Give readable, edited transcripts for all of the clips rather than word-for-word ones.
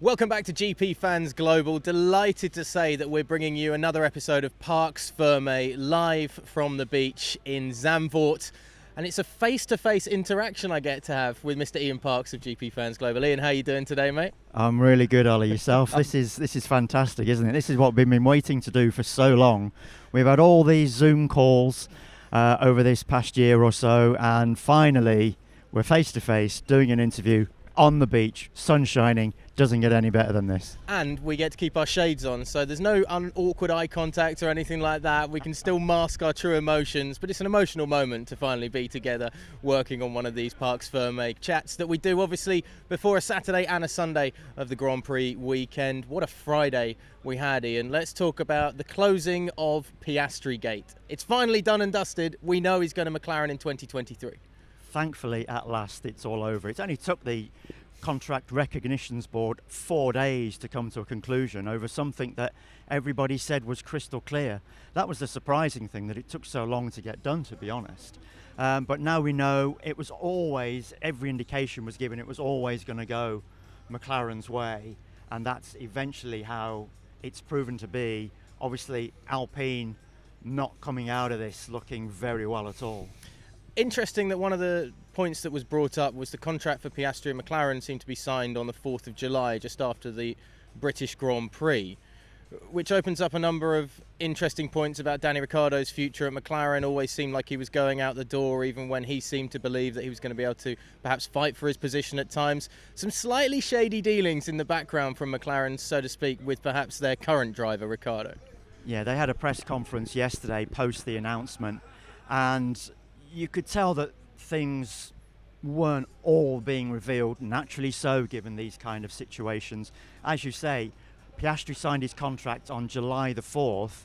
Welcome back to GP Fans Global. Delighted to say that we're bringing you another episode of Parks Fermé live from the beach in Zandvoort. And it's a face-to-face interaction I get to have with Mr. Ian Parks of GP Fans Global. Ian, how are you doing today, mate? I'm really good, Ollie. Yourself? This is fantastic, isn't it? This is what we've been waiting to do for so long. We've had all these Zoom calls over this past year or so, and finally we're face-to-face doing an interview on the beach, sun shining. Doesn't get any better than this. And we get to keep our shades on, so there's no awkward eye contact or anything like that. We can still mask our true emotions, but it's an emotional moment to finally be together working on one of these Parks Fermé chats that we do obviously before a Saturday and a Sunday of the Grand Prix weekend. What a Friday we had, Ian. Let's talk about the closing of Piastri Gate. It's finally done and dusted. We know he's going to McLaren in 2023. Thankfully, at last, it's all over. It's only took the Contract Recognitions Board 4 days to come to a conclusion over something that everybody said was crystal clear. That was the surprising thing, that it took so long to get done, to be honest. But now we know it was always, every indication was given, it was always going to go McLaren's way, and that's eventually how it's proven to be. Obviously, Alpine not coming out of this looking very well at all. Interesting that one of the points that was brought up was the contract for Piastri and McLaren seemed to be signed on the 4th of July, just after the British Grand Prix, which opens up a number of interesting points about Danny Ricciardo's future at McLaren. Always seemed like he was going out the door, even when he seemed to believe that he was going to be able to perhaps fight for his position at times. Some slightly shady dealings in the background from McLaren, so to speak, with perhaps their current driver, Ricciardo. Yeah, they had a press conference yesterday post the announcement, and you could tell that things weren't all being revealed, naturally so, given these kind of situations. As you say, Piastri signed his contract on July the 4th.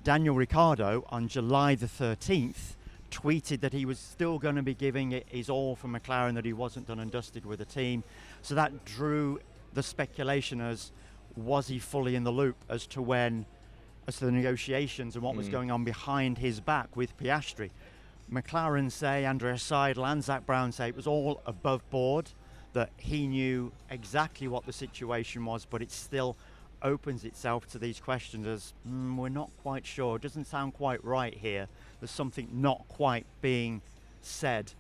Daniel Ricciardo, on July the 13th, tweeted that he was still going to be giving it his all for McLaren, that he wasn't done and dusted with the team. So that drew the speculation as, was he fully in the loop as to the negotiations and what was going on behind his back with Piastri. McLaren say, Andrea Seidel and Zach Brown say it was all above board, that he knew exactly what the situation was, but it still opens itself to these questions as, we're not quite sure, it doesn't sound quite right here, there's something not quite being said.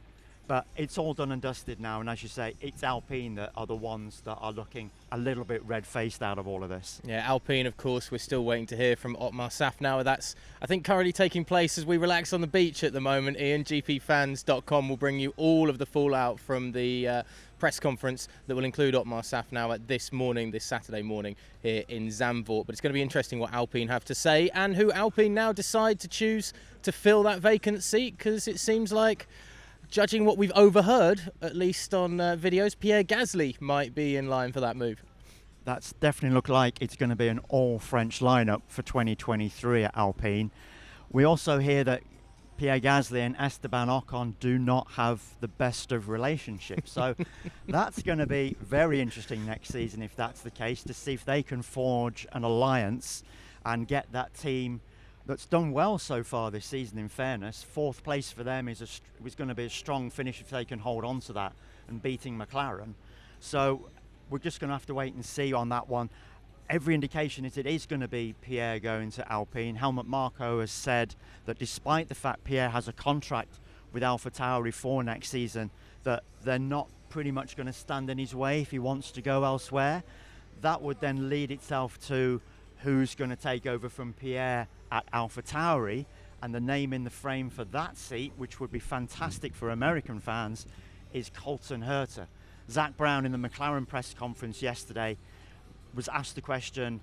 But it's all done and dusted now, and as you say, it's Alpine that are the ones that are looking a little bit red-faced out of all of this. Yeah, Alpine, of course, we're still waiting to hear from Otmar Safnauer. That's, I think, currently taking place as we relax on the beach at the moment. Ian, GPFans.com will bring you all of the fallout from the press conference that will include Otmar Safnauer this Saturday morning here in Zandvoort. But it's going to be interesting what Alpine have to say and who Alpine now decide to choose to fill that vacant seat, because it seems like, judging what we've overheard, at least on videos, Pierre Gasly might be in line for that move. That's definitely looked like it's going to be an all-French lineup for 2023 at Alpine. We also hear that Pierre Gasly and Esteban Ocon do not have the best of relationships. So that's going to be very interesting next season, if that's the case, to see if they can forge an alliance and get that team that's done well so far this season, in fairness. 4th place for them is going to be a strong finish if they can hold on to that and beating McLaren. So we're just going to have to wait and see on that one. Every indication is it is going to be Pierre going to Alpine. Helmut Marko has said that despite the fact Pierre has a contract with AlphaTauri for next season, that they're not pretty much going to stand in his way if he wants to go elsewhere. That would then lead itself to who's going to take over from Pierre at AlphaTauri, and the name in the frame for that seat, which would be fantastic for American fans, is Colton Herta. Zach Brown in the McLaren press conference yesterday was asked the question,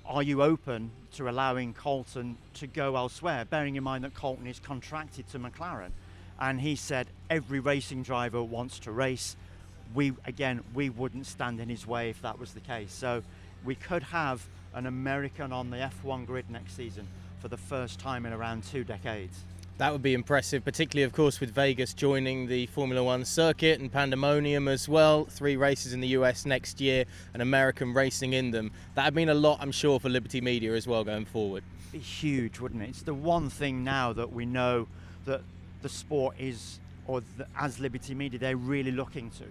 are you open to allowing Colton to go elsewhere, bearing in mind that Colton is contracted to McLaren? And he said, every racing driver wants to race. We wouldn't stand in his way if that was the case. So we could have an American on the F1 grid next season for the first time in around 2 decades. That would be impressive, particularly, of course, with Vegas joining the Formula One circuit and Pandemonium as well. 3 races in the US next year, and American racing in them. That would mean a lot, I'm sure, for Liberty Media as well going forward. It'd be huge, wouldn't it? It's the one thing now that we know that the sport is, as Liberty Media, they're really looking to.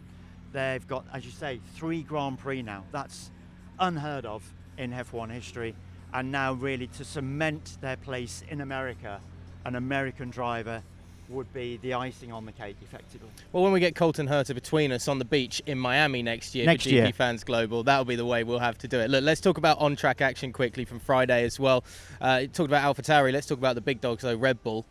They've got, as you say, 3 Grand Prix now. That's unheard of in F1 history, and now really to cement their place in America, an American driver would be the icing on the cake, effectively. Well, when we get Colton Herta between us on the beach in Miami next year Next for year. GP Fans Global, that'll be the way we'll have to do it. Look, let's talk about on-track action quickly from Friday as well. Talked about AlphaTauri. Let's talk about the big dogs, though, Red Bull.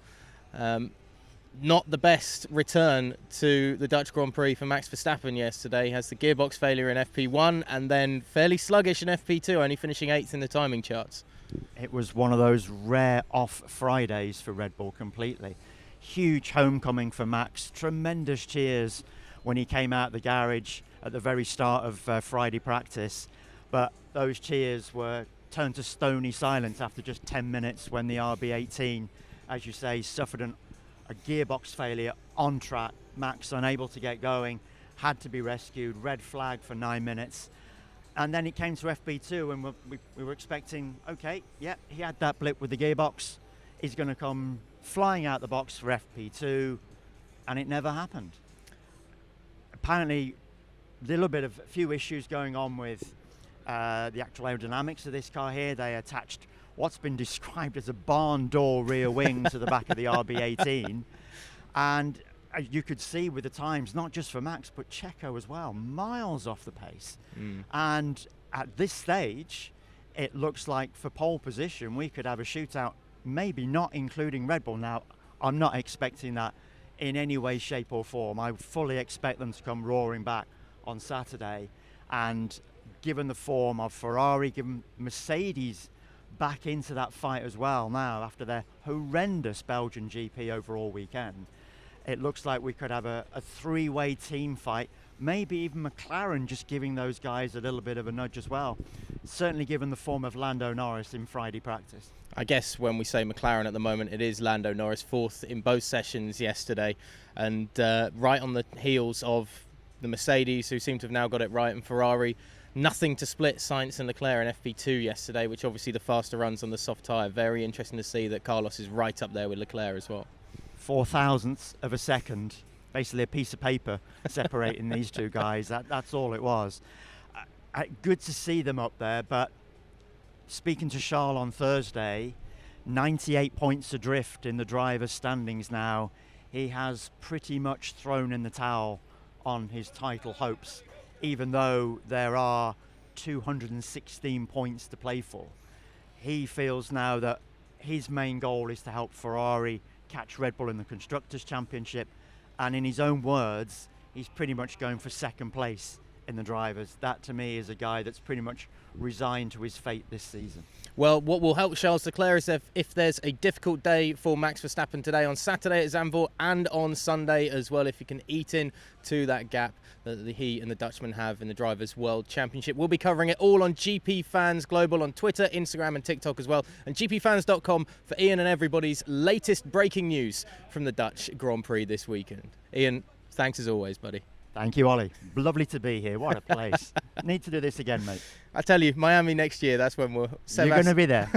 Not the best return to the Dutch Grand Prix for Max Verstappen yesterday. Has the gearbox failure in FP1 and then fairly sluggish in FP2, only finishing 8th in the timing charts. It was one of those rare off Fridays for Red Bull completely. Huge homecoming for Max. Tremendous cheers when he came out the garage at the very start of Friday practice. But those cheers were turned to stony silence after just 10 minutes when the RB18, as you say, suffered a gearbox failure on track. Max unable to get going, had to be rescued, red flag for 9 minutes. And then it came to FP2 and we were expecting, okay, yeah, he had that blip with the gearbox. He's going to come flying out the box for FP2, and it never happened. Apparently, a few issues going on with the actual aerodynamics of this car here. They attached what's been described as a barn door rear wing to the back of the RB18, and you could see with the times, not just for Max, but Checo as well, miles off the pace. And at this stage, it looks like for pole position, we could have a shootout, maybe not including Red Bull. Now, I'm not expecting that in any way, shape or form. I fully expect them to come roaring back on Saturday. And given the form of Ferrari, given Mercedes back into that fight as well now after their horrendous Belgian GP overall weekend, it looks like we could have a three-way team fight, maybe even McLaren just giving those guys a little bit of a nudge as well, certainly given the form of Lando Norris in Friday practice. I guess when we say McLaren at the moment, it is Lando Norris, 4th in both sessions yesterday, and right on the heels of the Mercedes, who seem to have now got it right, and Ferrari. Nothing to split Sainz and Leclerc in FP2 yesterday, which obviously the faster runs on the soft tyre. Very interesting to see that Carlos is right up there with Leclerc as well. 0.004 of a second, basically a piece of paper separating these two guys. That's all it was. Good to see them up there, but speaking to Charles on Thursday, 98 points adrift in the driver's standings now. He has pretty much thrown in the towel on his title hopes, even though there are 216 points to play for. He feels now that his main goal is to help Ferrari catch Red Bull in the Constructors' Championship, and in his own words, he's pretty much going for second place in the drivers. That to me is a guy that's pretty much resigned to his fate this season. Well, what will help Charles Leclerc is if there's a difficult day for Max Verstappen today on Saturday at Zandvoort and on Sunday as well, if he can eat into that gap that he and the Dutchman have in the Drivers' World Championship. We'll be covering it all on GP Fans Global on Twitter, Instagram and TikTok as well, and gpfans.com for Ian and everybody's latest breaking news from the Dutch Grand Prix this weekend. Ian, thanks as always, buddy. Thank you, Ollie. Lovely to be here. What a place. Need to do this again, mate. I tell you, Miami next year, that's when we'll... You're going to be there.